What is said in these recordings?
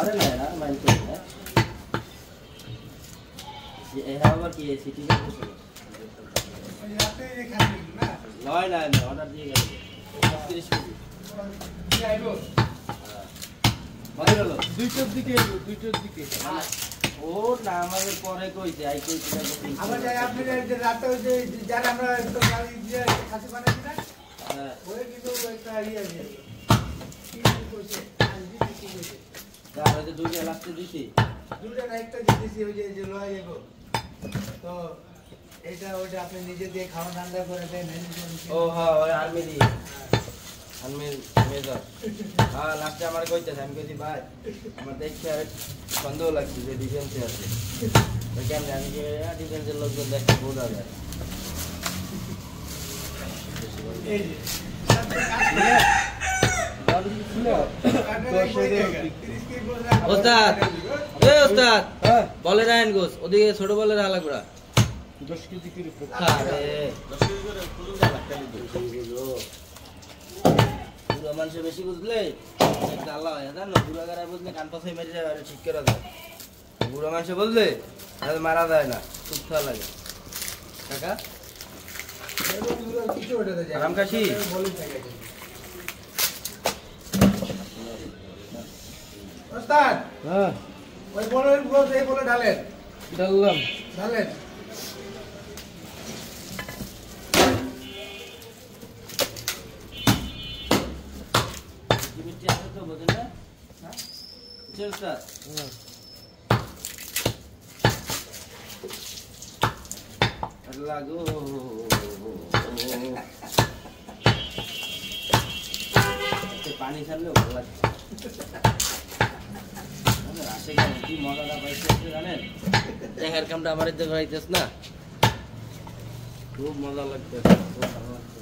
আরে না না মাইন্ড করবে না এই আবার কি সিটি করতেছে ওই রাতে খাবি না নয় না না অর্ডার দিয়ে গেল 30 কেজি কি আইবো বাইরে হলো দুইটার দিকে ও না আমাদের পরে কইছে আই কইছে আমরা যাই আপনি যে রাতে ওই যে যারা আমরা একটু গাড়ি দিয়ে খাসি বানাইছি না হ্যাঁ ওই কিন্তু একটা ইয়ে আছে কি কইছে আজ দিছি কইছে তাহলে যে দুইটা লাগতে দিছি দুইটা না একটা দিছি ওই যে লয় যাবো তো এটা ওটা আপনি নিজে দিয়ে খাওয়া ঠান্ডা করে দেন ও হ্যাঁ ওই আর্মি মেজর হ্যাঁ লাস্টে আমার কইতেছে আমি কইছি ভাই আমার দেখতে আর সন্দেহ লাগছে যে ডিফেন্সে আছে ওই কেমন আমি যে ডিফেন্সের লোকজন দেখতে বোঝা যায় ওস্তাদ ওস্তাদ বলে রায়ন গোস ওদিকে ছোট বলে রালাগুড়া 10 কেজি করে আরে 10 কেজি করে পুরো লাগালি বুঝো পুরো মানুষ বেশি বুঝলে একটা আল্লাহ হয় জানো পুরো গাড়া বুঝলে কান পাশে মেরে যায় আর ঠিক করে দেয় পুরো মানুষ বললে আর মারা যায় না খুব ভালো লাগে কাকা কিছু ওটা যায় আরাম কাশি বলি থাকে ওস্তাদ হ্যাঁ ওই বলের গোস এই বলে ঢালেন ঢালেন তো বুঝেন না হ্যাঁ চল স্যার লাগো পানি ছাড়লেও ভালো লাগছে রাশে গেলে কি মজাটা পাইছে জানেন দেখার কামটা আমার এতে করাইতেছ না খুব মজা লাগছে খুব ভালো লাগছে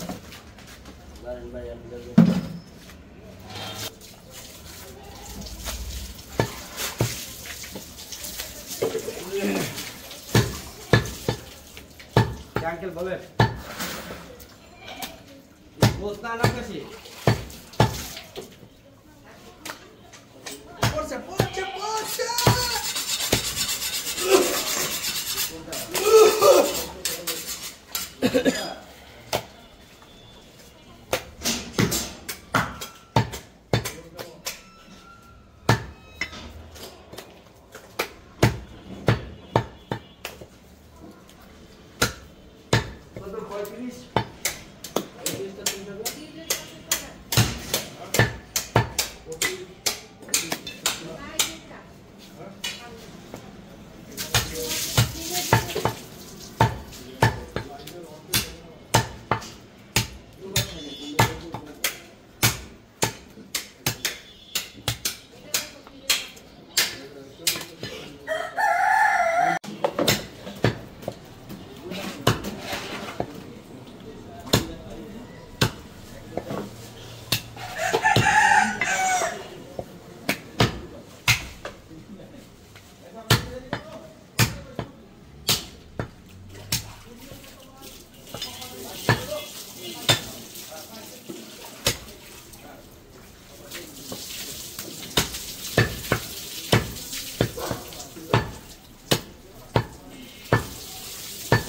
দাঁড়ান ভাই আমি আঙ্কেল বলে বস্তা না কাছে পড়ছে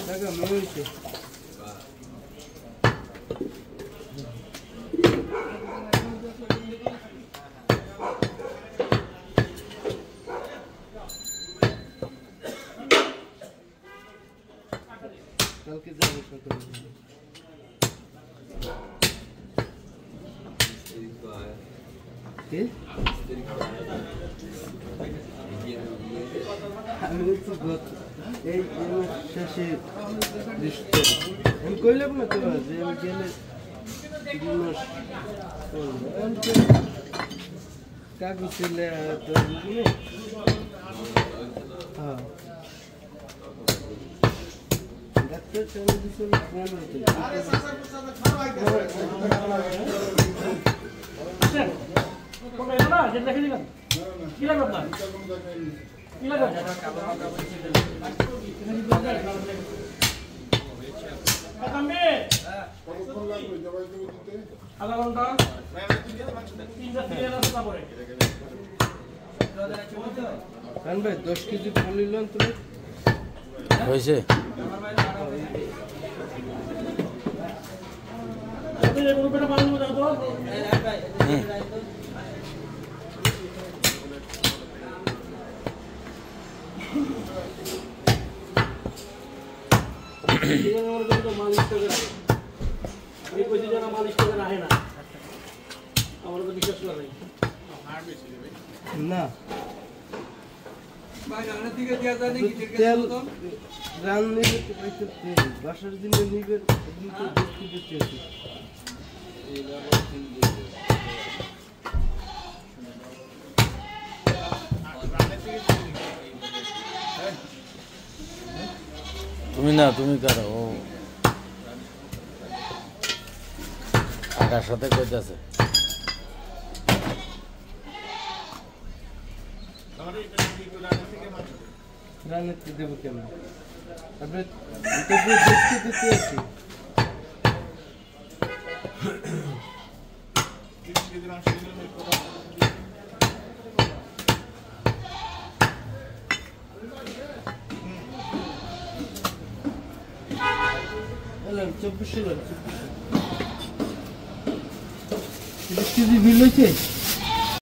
Pega muito. Kalau kita harus kontrol. Okay? আমি তো গত এই শেষে দৃষ্টি আমি কইলাম না তো যে আমি গেলে 2 মাস কাগজ ছিলে তো হ্যাঁ ডাক্তার চলে দিছিল ফোন হতে আরে সাসা খাওয়া আচ্ছা কোন না যে দেখে দিলাম কি লাগবে আপনার কি লাগবে কালো মাথা বলছি কামবে কতক্ষণ লাগবে জবাই করে দিতে আধা ঘন্টা 3 রাস্তা পরে কারণ ভাই 10 কেজি পলিলন তুমি হয়েছে না তেল রান্না বাসার জন্য নিবে তুমি না তুমি কারো ও আকার সাথে কইতাছে রান্নাতে দেবো কেমন তারপরে দেখতে দিতে আছি চব্বিশ কেজি বিল হয়েছে